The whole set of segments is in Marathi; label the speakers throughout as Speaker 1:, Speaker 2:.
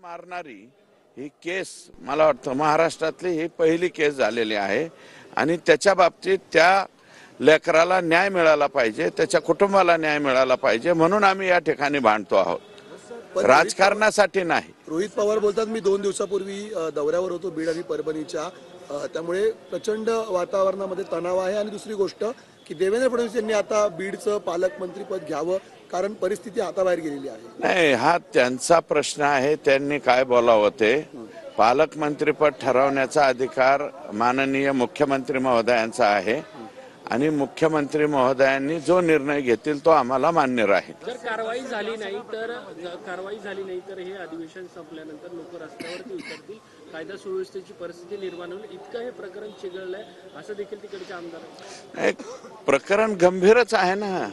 Speaker 1: मारणारी ही केस मला वाटतं महाराष्ट्रातली ही पहिली केस झालेली आहे आणि त्याच्या बाबतीत त्या लेकराला न्याय मिळाला पाहिजे, त्याच्या कुटुंबाला न्याय मिळाला पाहिजे म्हणून आम्ही या ठिकाणी भांडतो आहोत, राजकारणासाठी नाही।
Speaker 2: रोहित पवार बोलतात मी 2 दिवसापूर्वी दौऱ्यावर होतो बीड आणि परभणीच्या, त्यामुळे प्रचंड वातावरणामध्ये तणाव आहे। आणि दुसरी गोष्ट की देवेंद्र फडणवीस यांनी आता बीडचं पालकमंत्रीपद घ्यावं कारण परिस्थिती हाताबाहेर गेलेली आहे।
Speaker 1: नाही, हा त्यांचा प्रश्न आहे, त्यांनी काय बोलावं ते। पालकमंत्रीपद ठरवण्याचा अधिकार माननीय मुख्यमंत्री महोदयांचा आहे आणि मुख्यमंत्री महोदयांनी जो निर्णय घेतील तो आम्हाला मान्य राहील।
Speaker 3: जर कारवाई झाली नाही तर हे अधिवेशन संपल्यानंतर लोक रस्त्यावरती उतरतील, कायदा सुव्यवस्थेची परिस्थिती निर्माण होईल, इतकं हे प्रकरण चिघळलंय असं देखील तिकडचे आमदार।
Speaker 1: एक प्रकरण गंभीरच आहे ना,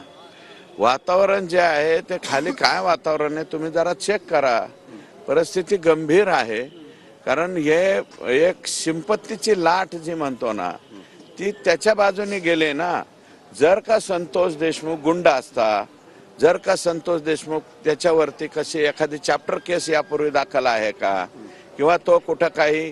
Speaker 1: वातावरण जे आहे ते खाली काय वातावरण आहे तुम्ही जरा चेक करा, परिस्थिती गंभीर आहे। कारण हे एक संपत्तीची लाट जी म्हणतो ना ती त्याच्या बाजूने गेले ना। जर का संतोष देशमुख गुंड असता, जर का संतोष देशमुख त्याच्यावरती कशी एखादी चॅप्टर केस यापूर्वी दाखल आहे का, किंवा तो कुठं काही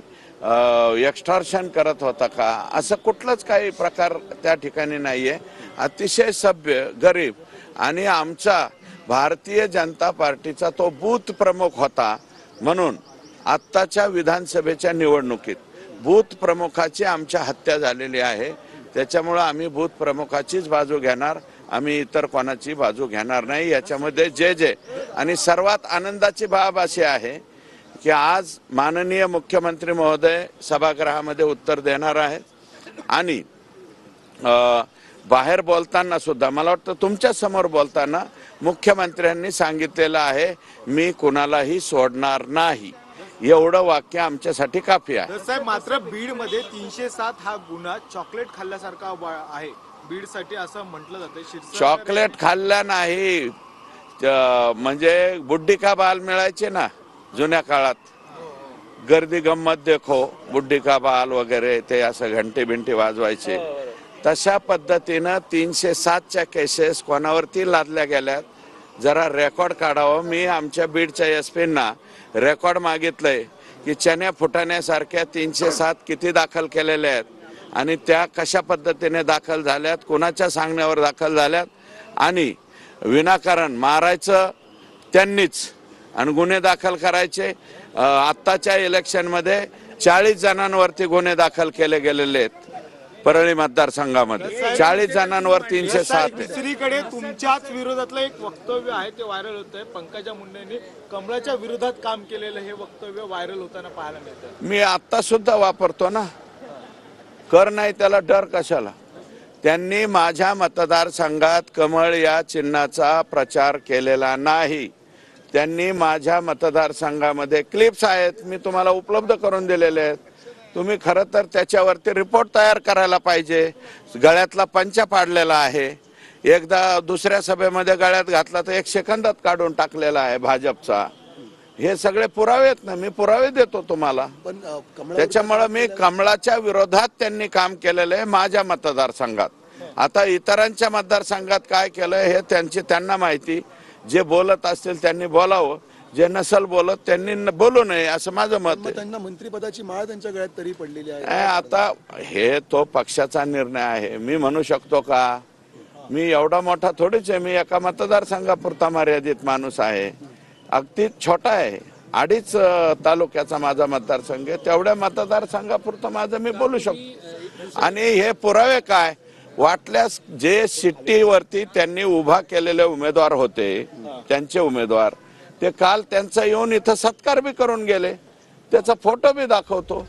Speaker 1: एक्स्टॉर्शन करत होता का, असं कुठलंच काही प्रकार त्या ठिकाणी नाहीये। अतिशय सभ्य, गरीब आणि आमचा भारतीय जनता पार्टीचा तो बूथ प्रमुख होता म्हणून आत्ताच्या विधानसभेच्या निवडणुकीत बूथ प्रमुखाची आमच्या हत्या झालेली आहे। त्याच्यामुळे आम्ही बूथ प्रमुखाचीच बाजू घेणार, आम्ही इतर कोणाची बाजू घेणार नाही। याच्यामध्ये जे आणि सर्वात आनंदाची बाब अशी आहे की आज माननीय मुख्यमंत्री महोदय सभागृहामध्ये उत्तर देणार आहेत आणि बाहेर बोलताना सुद्धा मला वाटतं तुमच्या समोर बोलताना मुख्यमंत्र्यांनी सांगितलेलं आहे मी कुणालाही सोडणार नाही, एवढं वाक्य आमच्यासाठी काफी आहे।
Speaker 4: साहेब, मात्र बीड मध्ये 307 हा गुन्हा चॉकलेट खाल्ल्यासारखा आहे बीड साठी असं म्हटलं जातं।
Speaker 1: चॉकलेट खाल्ल्या नाही, म्हणजे बुड्डी का बाल मिळायचे ना जुन्या काळात, गर्दी गंमत देखो बुड्डी का बाल वगैरे, ते असं घंटे बिंटे वाजवायचे, तशा पद्धतीनं 307च्या केसेस कोणावरती लादल्या गेल्यात। जरा रेकॉर्ड काढावं, मी आमच्या बीडच्या एसपींना रेकॉर्ड मागितलंय की चण्या फुटाण्यासारख्या 307 किती दाखल केलेल्या आहेत आणि त्या कशा पद्धतीने दाखल झाल्यात, कुणाच्या सांगण्यावर दाखल झाल्यात आणि विनाकारण मारायचं त्यांनीच आणि गुन्हे दाखल करायचे। आत्ताच्या इलेक्शनमध्ये 40 जणांवरती गुन्हे दाखल केले गेलेले आहेत परळी मतदारसंघामध्ये, 40 जणांवर 307।
Speaker 4: दुसरीकडे तुमच्याच विरोधातलं एक वक्तव्य आहे ते व्हायरल होत आहे, पंकजा मुंडेंनी कमळाच्या विरोधात काम केलेलं हे वक्तव्य व्हायरल होताना पाहायला मिळतं।
Speaker 1: मी आता सुद्धा वापरतो ना, कर नाही त्याला डर कशाला। त्यांनी माझ्या मतदारसंघात कमळ या चिन्हाचा प्रचार केलेला नाही। त्यांनी माझ्या मतदारसंघामध्ये क्लिप्स आहेत, मी तुम्हाला उपलब्ध करून दिलेले आहेत, तुम्ही खरं तर त्याच्यावरती रिपोर्ट तयार करायला पाहिजे। गळ्यातला पंचा पाडलेला आहे, एकदा दुसऱ्या सभेमध्ये गळ्यात घातला तर 1 सेकंदात काढून टाकलेला आहे भाजपचा। हे सगळे पुरावे आहेत ना, मी पुरावे देतो तुम्हाला। त्याच्यामुळे मी कमळाच्या विरोधात त्यांनी काम केलेलं आहे माझ्या मतदारसंघात। आता इतरांच्या मतदारसंघात काय केलं हे त्यांना माहिती, जे बोलत असतील त्यांनी बोलावं, जे नसल बोलत त्यांनी बोलू नये असं माझं मत आहे।
Speaker 2: त्यांना मंत्रिपदाची माळ त्यांच्या गळ्यात तरी पडलेली आहे।
Speaker 1: आता हे तो पक्षाचा निर्णय आहे, मी म्हणू शकतो का? मी एवढा मोठा थोडीच आहे, मी एका मतदारसंघापुरता मर्यादित माणूस आहे, अगदी छोटा आहे, 2.5 तालुक्याचा माझा मतदारसंघ आहे, तेवढ्या मतदारसंघापुरतं माझं मी बोलू शकतो। आणि हे पुरावे काय वाटल्यास जे शिट्टीवरती त्यांनी उभा केलेले उमेदवार होते, त्यांचे उमेदवार, ते काल त्यांचा येऊन इथं सत्कार बी करून गेले, त्याचा फोटो बी दाखवतो।